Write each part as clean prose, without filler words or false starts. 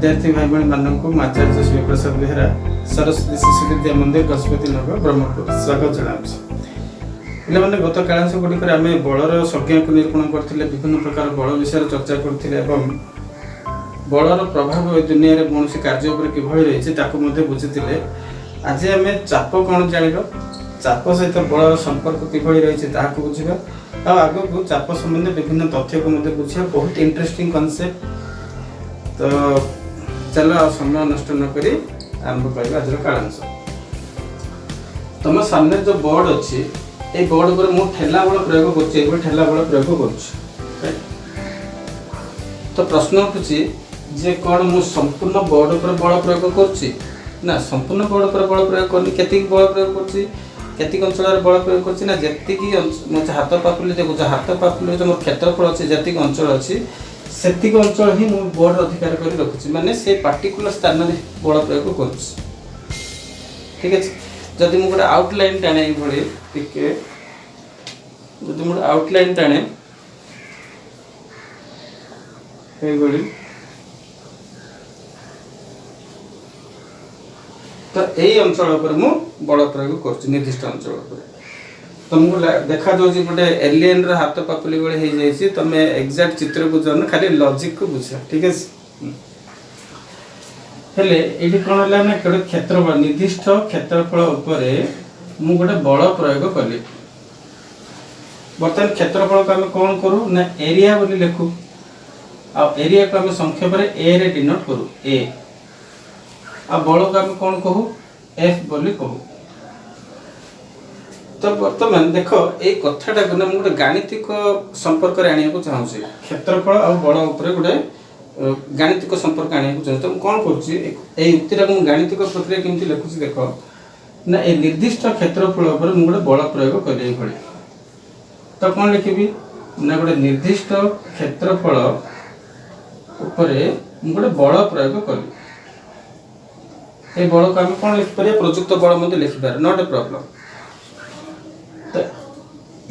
विद्यार्थी भाई भाई मानक आचार्य श्री प्रसाद बेहरा सरस्वती शिशु विद्या मंदिर गजपति नगर ब्रह्मपुर स्वागत जनावि पे गत कालांश गुड़िक आम बलर संज्ञा को निरूपण करते विभिन्न प्रकार बल विषय चर्चा करते बलर प्रभाव दुनिया में कौन कार्य किभली रही बुझी आज आम चाप कौन जान चाप सहित बलर संपर्क किभली रही बुझा आग को चाप संबंधी विभिन्न तथ्य को बुझा बहुत इंटरेस्टिंग कॉन्सेप्ट। तो चलो समय नष्ट नक आरंभ कर आज कालांश। तुम सामने जो बोर्ड अच्छी ये बोर्ड पर मुझे ठेला बल प्रयोग कर ठेला बल प्रयोग कर। तो प्रश्न उठुची जे कौन मु संपूर्ण बोर्ड पर बल प्रयोग कर संपूर्ण बोर्ड पर बल प्रयोग करनी केति बल प्रयोग कर अंचल बल प्रयोग करना जी हाथ पापुली देखो हाथ पापुली जो मोर क्षेत्रफल अच्छे जी अंचल अच्छी सेतिक अंचल ही मु बोर्ड अधिकार कर रखुची माने से पार्टिकुलर स्थान में बल प्रयोग करुची। ठीक है जदि मु गोटे आउटलाइन टाणे ये टिके जदि मु आउटलाइन टाणे ये तो यही अंचल पर मु बल प्रयोग कर निर्दिष्ट अंचल पर तुमको देखा जाऊँगी गोटे एलियन हाथ पापुली भाई हो जाए तुम एक्जाक्ट चित्र को जान खाली लॉजिक को बुझा। ठीक है हेले ये कौन है ना गोटे क्षेत्रफल निर्दिष्ट क्षेत्रफल उपरे मु गोटे बल प्रयोग कली बर्तमान क्षेत्रफल को आम कौन करूँ ना एरिया बोली लिखू आ एरिया को आम संक्षेप ए रे डिनोट करूँ ए आ बल को आम कौन कहू एफ बोली कहू। तो बर्तमान देख ये कथाटा को ना गोटे गाणितिक संपर्क आने को चाहूँगी क्षेत्रफल और बल उपर गोटे गाणितिक संपर्क आने को चाहूँ। तो कौन कर युक्तिटा को गाणितिक प्रक्रिया केमती लिखुची देख ना ये निर्दिष्ट क्षेत्रफल उपर मु गोटे बल प्रयोग कली भाई तो कौन लिखी ना गोटे निर्दिष्ट क्षेत्रफल उपर मु गोटे बल प्रयोग कली ये बल को आम कौन लिखिपर प्रयुक्त बल लिखिपार नॉट ए प्रॉब्लम। तो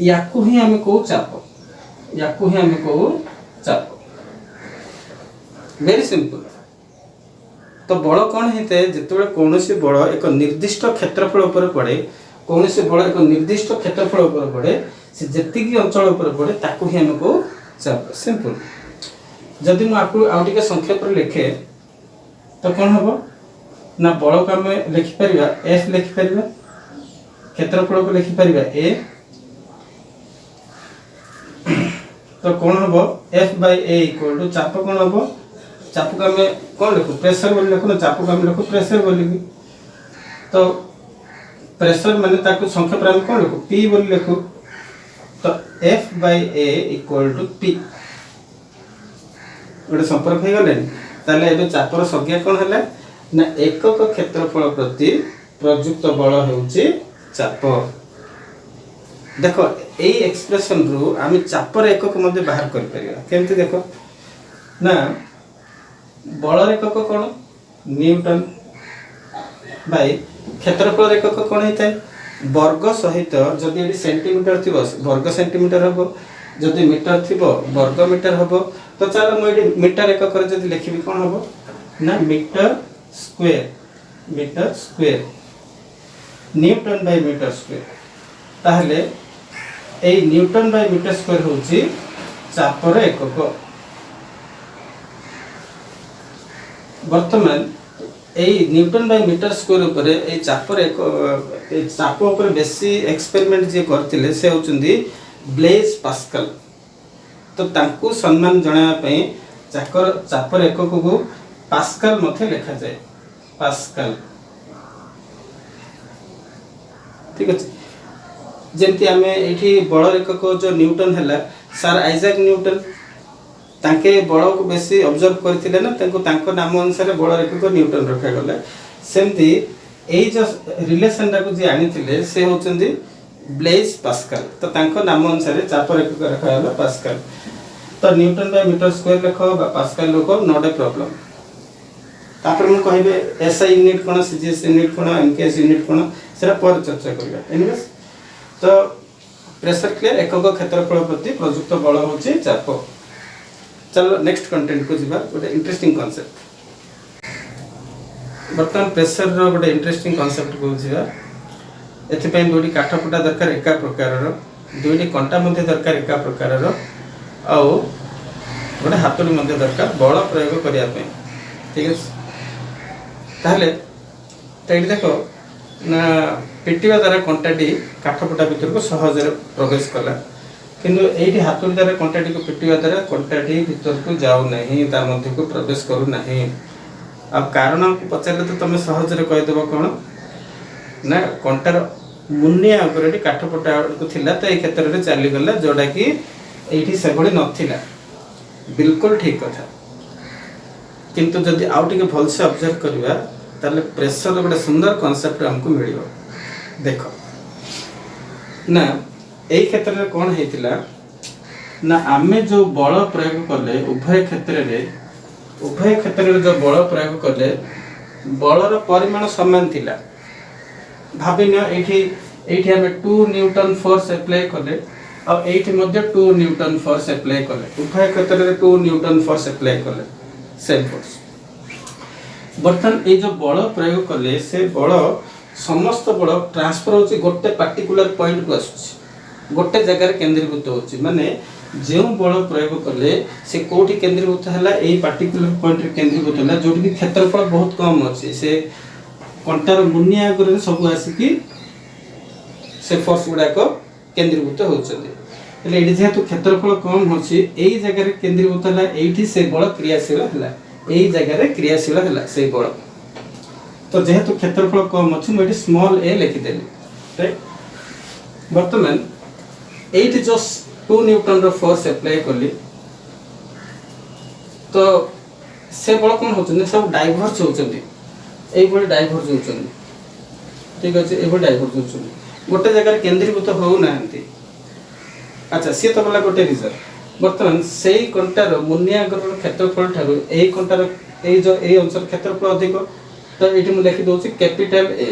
याकू ही आम कहू चाप याकू ही आम कहू चाप वेरी सिंपल। तो बल कौन होता है जिते कौन बल एक निर्दिष्ट क्षेत्रफल उपर पड़े कौन बल एक निर्दिष्ट क्षेत्रफल उपर पड़े से जी अंचल उपर पड़े ताकू ही आम कहू चाप सिंपल। जदि मुझे आउटे संक्षेप लिखे तो कौन हम ना बल को आम लिखिपर एफ लिखिपर क्षेत्रफल को लिखिपर ए तो कौन हम F by A equal to चाप कौन हम चाप को आम कौन लिखु प्रेशर बोली लिखु ना चाप को आम लिखु प्रेशर बोली तो प्रेशर माने ताको संक्षेप आम कौन लिखु पी बोली लिखु तो F by A equal to P गोटे संपर्क हो गले ताले एबे चापर संज्ञा कौन है ना एकक क्षेत्रफल प्रति प्रयुक्त बल होउची चाप। देखो यही एक्सप्रेशन रु आम चापर एकक मध्य बाहर कर परिया केमती देखो ना बलर एकक कौन न्यूटन बाय क्षेत्रफल एकक कौन होता है वर्ग सहित जदि ये सेंटीमीटर थी वर्ग सेंटीमीटर हम जदि मीटर थी वर्ग मीटर हम तो चलो मुझे मीटर एकक जदि लिखी कौन हम ना metre square newton by metre square ताहले ए न्यूटन बाय मीटर स्क्वायर होची चापर एकक। वर्तमान ए न्यूटन बाय मीटर स्क्वायर ऊपर ए चापर एक चाप ऊपर बेसी एक्सपेरिमेंट जे करथिले से होचंदी ब्लेज पास्कल। तो तांकू सम्मान जणाया पई चापर एकक को पास्कल मथे लिखा जाए पास्कल। ठीक अच्छे जमती आम ये बल एकक जो न्यूटन है सर आइजाक न्यूटन तांके बल को बेसी ऑब्जर्व करथिले ना तांको नाम अनुसार बल एकक न्यूटन रखागला सेमती यही जो रिलेशन टाक जी आनी से होचंदी ब्लेज पास्कल। तो तांको नाम अनुसार चापर एकक रखागला पास्कल। तो न्यूटन बाय मीटर स्क्वायर लिख पास्कल लिख नॉट ए प्रॉब्लम। तापर मु कहबे एसआई यूनिट कोन सीजीएस यूनिट कोन एमकेएस यूनिट कोन सेरा पर चर्चा करिया। एनीवेज तो प्रेशर क्लियर एकक क्षेत्रफल प्रति प्रयुक्त बल होची चाप। चलो नेक्स्ट कंटेंट को जीवा गोटे इंटरेस्टिंग कांसेप्ट। बर्तमान प्रेशर रो गोटे इंटरेस्टिंग कांसेप्ट को बुझिबा एथिपई दुईटी काठ फुटा दरकार एका प्रकार रो दुईटी कंटा मध्य दरकार एका प्रकार रो आउ गोटे हातुड़ी मध्य दरकार बल प्रयोग करिया पे ठीक है ताहले तैडी देखो ना पिटिवा द्वारा कंटाटी काठ फुटा भीतर को सहज प्रवेश कला किंतु एठी हातुड़ी द्वारा कंटाटी को पिटिवा द्वारा कंटाटी भीतर को जाऊ नहीं ता मध्य को प्रवेश करू नहीं अब कारण को पचारे तो तुम सहज कहीदेव कौन ना कंटार मुनिया उपरे काठ पटा को थिला तो ये क्षेत्र में चलीगला जोटा कि ये से नथिला बिल्कुल ठीक कथा किंतु जदि आउ टिके भलसे ऑब्जर्व करबा ताले प्रेशर गोटे सुंदर कांसेप्ट हमको मिलियो देख ना एई क्षेत्र में कौन हेतिला ना आमे जो बल प्रयोग कले उभय क्षेत्र में जो बल प्रयोग कले बलर परिमाण समान थिला भाविन एठी हमें 2 न्यूटन फोर्स अप्लाई कले और एठी मध्ये 2 न्यूटन फोर्स अप्लाई कले उभय क्षेत्र में 2 न्यूटन फोर्स अप्लाई कले सेम फोर्स बर्तन ये जो बल प्रयोग कले से बल समस्त बल ट्रांसफर होची गोटे पार्टिकुलर पॉइंट को आसुची गोटे जगह केंद्रीभूत होची माने जो बल प्रयोग कले से कोठी केंद्रीभूत हला एई पार्टिकुलर पॉइंट रे केंद्रीभूत हला जोटी कि क्षेत्रफल बहुत कम अछि से कंटार मुनिया करे सब आसी से फोर्स गुडा को केंद्रीभूत होचंदी એટલે એડી જેহেতু क्षेत्रफल कम होची एई जगह रे केंद्रीभूत हला एठी से बल क्रियाशील हला एई जगह रे क्रियाशील हला से बल तो जेहेतु क्षेत्रफल कम अछि म एठी स्मॉल a लिखि देली राइट वर्तमान एठी जो 2 न्यूटन रो फोर्स अप्लाई करली तो से बल कोन होचंदी सब डाइवर्ज होचंदी एई बल डाइवर्ज होचंदी ठीक अछि एई बल डाइवर्ज होचंदी गोटे जगह केंद्रीभूत हो नांती अच्छा सी तो बोला गोटे रीजन वर्तमान सेई कंटार मुनियागर क्षेत्रफल ठारू एई कंटार एई जो एई अंचल क्षेत्रफल अधिक तो एठी मु लिखि दोछि कैपिटल ए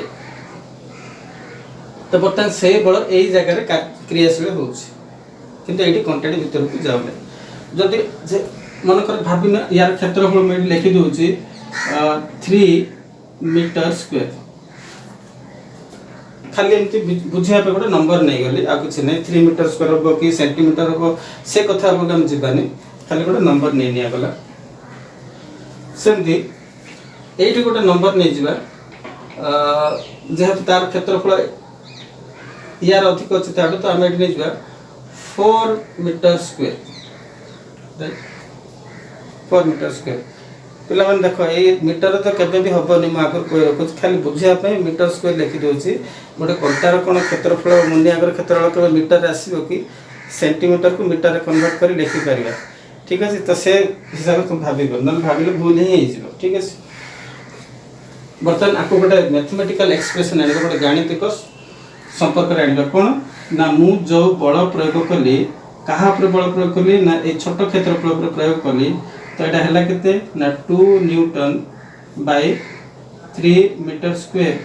तो वर्तमान से बल एई जगह रे क्रियाशील होछि किंतु एठी कंटाटी भीतर को जाउले जदि जे मनकर भाबिन यार क्षेत्रफल मैं लिखि दोछि 3 मीटर स्क्वायर खाली एमती बुझिया पे गोटे नंबर नहीं गली आ कुछ नहीं 3 मीटर स्क्वायर हो कि सेंटीमीटर हो से कथा हम जीवानी खाली गोटे नंबर नहीं निया गला सेमती एठी गोटे नंबर नहीं जीवा जेहेतु तार क्षेत्रफल यार अधिक अछि ताडो तो हम एठी नहीं जीवा 4 meter square right 4 meter square पिला मन देखो ए मीटर तो केबे भी हबनी म आगर कुछ खाली बुझिया पे मीटर स्क्वायर लिखि दोछि गोटे कंटार कोन क्षेत्रफल मुनियागर क्षेत्रफल के मीटर आसीबो कि सेंटीमीटर को मीटर कन्वर्ट करी लिखि परिया ठीक अछि तो से हिसाब तुम भाबिबो न भाबिले भूल ही हिजिबो ठीक अछि बर्तन आपको गोटे मैथमेटिकल एक्सप्रेशन आने गोटे गाणितिक संपर्क रे आनिबा कोन ना मु जो बल प्रयोग कली कहा पर बल प्रयोग कली ना ए छोट क्षेत्रफल पर प्रयोग कली तो एटा हला केते ना 2 न्यूटन बाय 3 मीटर स्क्वायर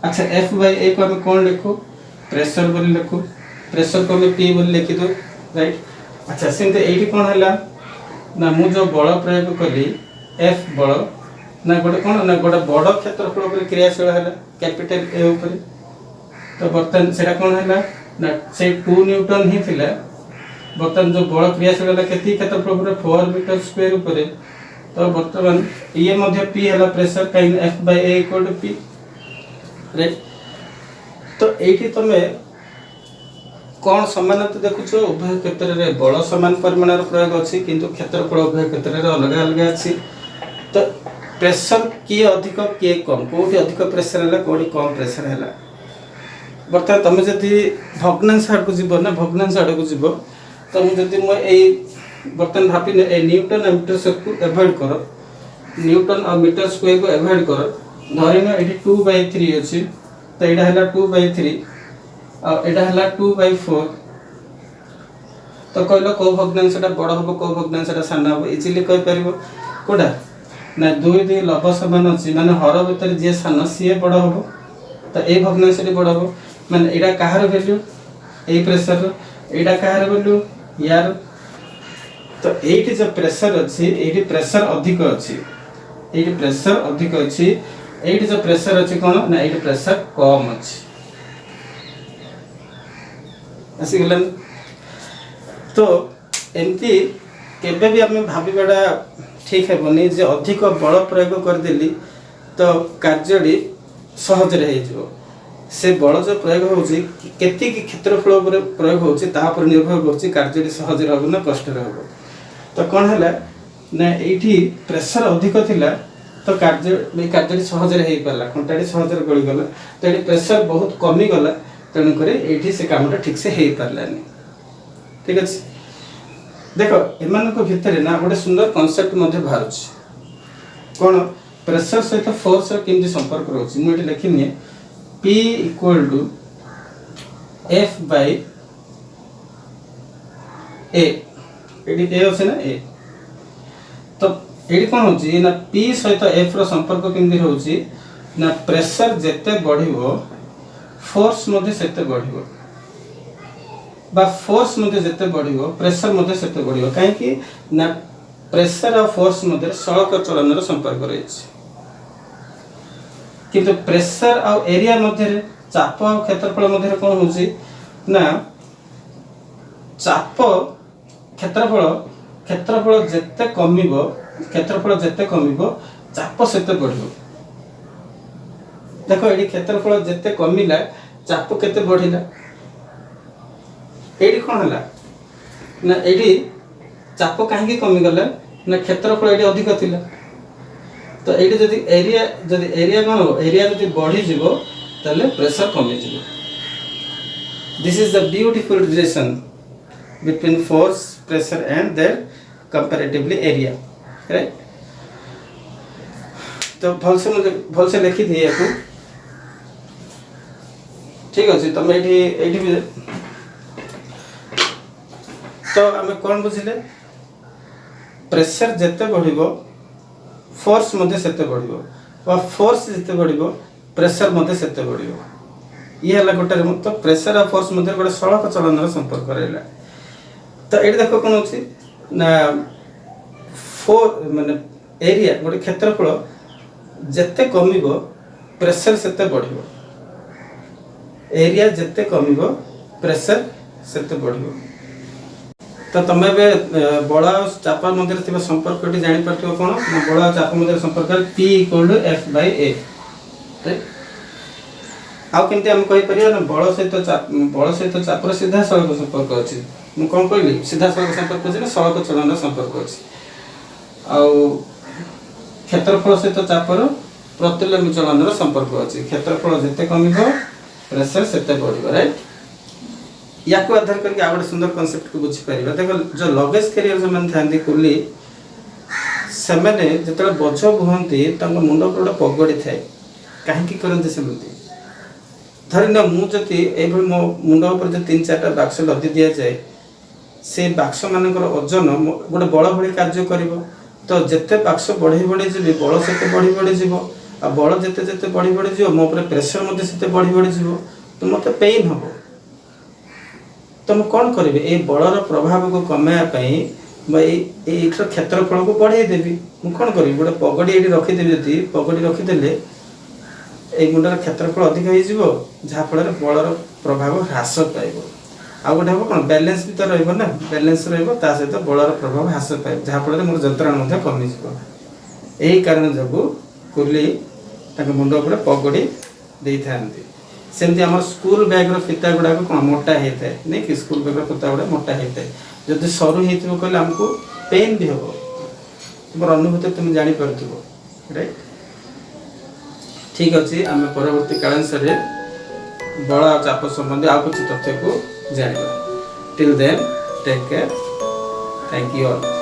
अच्छा F बाय A को हम कोन लिखो प्रेशर बोली लिखो प्रेशर को हम P बोली लिखि दो राइट अच्छा सेंते एठी कोन हला ना मु जो बल प्रयोग कली F बल ना गोटे कोन ना गोटे बड़ क्षेत्रफल पर क्रियाशील हला कैपिटल A ऊपर तो बर्तन सेटा कोन हला ना से 2 न्यूटन ही थिला बर्तन जो बड़ क्रियाशील हला केति क्षेत्रफल पर 4 मीटर स्क्वायर ऊपर तो बर्तमान ये मध्य P हला प्रेशर काइन F by A equal to P right तो एठी तमे कोन समानता देखुछो उभय क्षेत्र रे बल समान परिमाण रो प्रयोग अछि किंतु क्षेत्रफल उभय क्षेत्र रे अलग अलग अछि तो प्रेशर की अधिक के कम कोठी अधिक प्रेशर हला कोठी कम प्रेशर हला बर्तमान तमे जति भग्नांश आड़ को जीव ना भग्नांश आड़ को जीव तो मु जति म ए बर्तन भापी ए न्यूटन और मीटर स्क्वायर को अवॉइड करो न्यूटन और मीटर स्क्वायर को अवॉइड करो धरिनो एठी 2/3 अछि तो एटा हला 2/3 और एटा हला 2/4 तो कहलो को भग्नांशटा बड़ हबो को भग्नांशटा सान हबो इजिली कहि परिबो कोडा ना दुई दुई लव समान अछि माने हर भीतर जे सान सीए बड़ हबो तो ए भग्नांशटी बड़ हबो माने एटा काहार वैल्यू ए प्रेशर एटा काहार वैल्यू यार तो एठी जो प्रेशर अछि एठी प्रेशर अधिक अछि ये प्रेशर अधिक अच्छी, ये जो प्रेशर अच्छी कौन ना ये प्रेशर कम अच्छी आसीगला। तो एमती केबे भी आम भावटा ठीक हेनी जे अधिक बल प्रयोग करदेली तो कार्य सहज हो से बल जो प्रयोग होती क्षेत्रफल उपर प्रयोग होती निर्भर कर कार्य सहज रह ना कष्ट रह। तो कौन है ना ये प्रेशर अधिक थिला तो कार्य सहज हो पारा कंटाटी सहज गलीगला। तो ये प्रेशर बहुत कमी गला तेणुक ये से कामटा ठीक से हो पारानी। ठीक अच्छे देख एम भितर ना गोटे सुंदर कनसेप्ट बाहर कौन प्रेशर सहित फोर्स केमती संपर्क रोचे मुझे लिखिनी P equal to F by A ये अच्छे ना A। तो ये कौन होची ना P सहित F रो संपर्क केमती रोची ना प्रेशर जेते बढ़िबो फोर्स मध्ये सेते बढ़िबो बा फोर्स मध्ये जेते बढ़िबो प्रेशर मध्ये सेते बढ़िबो काहे कि ना प्रेशर और फोर्स मध्ये सड़क चलन रो संपर्क रहिछि किंतु प्रेशर और एरिया मध्ये चाप और क्षेत्रफल मध्ये कौन होची ना चाप क्षेत्रफल जेते कमिबो क्षेत्रफल जेते कमिबो चाप सेते बढ़िबो। देखो ये क्षेत्रफल जेते कमिला चाप केते बढ़िला ये कौन है ना ये चाप कहीं कमी गला ना क्षेत्रफल ये अधिक थिला। तो ये जदि एरिया कौन हो एरिया जदि बढ़ी जीवो ताले प्रेशर कमी जीवो। This is the beautiful relation between force pressure and their comparatively area right. तो भल से लिखी थी याकू ठीक अच्छे तुम ये तो आम कौन बुझिले प्रेशर जेते बढ़िबो फोर्स मध्ये सेते बढ़िबो वा फोर्स जेते बढ़िबो प्रेशर मध्ये सेते बढ़िबो ये हला गोटे तो प्रेशर और फोर्स मध्ये गोटे सड़क चलन संपर्क रहला। तो ये देखो कौन होची ना माने एरिया गोटे क्षेत्रफल जेते कमिबो प्रेशर सेते बढ़िबो एरिया जेते कमिबो प्रेशर सेते बढ़िबो। तो तुम बल चाप मध्य संपर्क जानी पार्थ कौन बल चाप मध्य संपर्क P equal to F by A आउ केमती आम कहीपर ना बल सहित चापर सीधा सड़क संपर्क अच्छी मुझे कौन कहली सीधा सड़क संपर्क अच्छे ना सड़क चलन संपर्क अच्छी आउ क्षेत्रफल सहित चापर प्रतिलोमी चलन संपर्क अच्छी क्षेत्रफल जिते कम प्रेशर सेते बढ़ राइट। या को आधार करके आ गोटे सुंदर कॉन्सेप्ट को बुझी पारिबा। देखो जो लगेज कैरियर जो मन थांदी कुली से माने जतले बोझ बुहंती तांको मुंड पर गोटे पगड़ी थाए काहेकि करंती सेमती धरि न मु जति ए भली मो मुंड ऊपर जे 3-4टा बाक्स लदी दिया जाए से बाक्स मानकर ओजन गोटे बड़ भली कार्य करिवो। तो जेते बाक्स बढ़ी बढ़ी जीवि बल सेते बढ़ी जीवो आ बल जेते जेते बढ़ी जीवो मो ऊपर प्रेशर मते सेते बढ़ी जीवो तो मते पेन हबो। तो मुझे कौन करी ये बलर प्रभाव को कमायापाई क्षेत्रफल को बढ़े देवी मुझे कौन करी गोटे पगड़ी ये रखीदेवी जदि पगड़ी रखीदे ये मुंडर क्षेत्रफल अधिक हो जहाँफल बलर प्रभाव ह्रास पाइब आ गोटे हम कौन बैलेंस भी तो रहा बैलेंस रहित बलर प्रभाव ह्रास पाए जहाँफल मोर जंत्रणा कमिज यही कारण जो कुली मुंड उपर पगड़ी दे था सेमती आम स्कूल बैग फिता गुड़ाक कौन मोटा होता है नहीं कि स्कूल बैग फिता गुड़ा मोटा होता है जब सरू हो कहले आमको पेन भी हम तुम अनुभूति तुम जापर राइट। ठीक अच्छे आम परवर्ती कालांश बल चाप संबंधी आ कुछ तथ्य को जाना। Till then take care thank you all.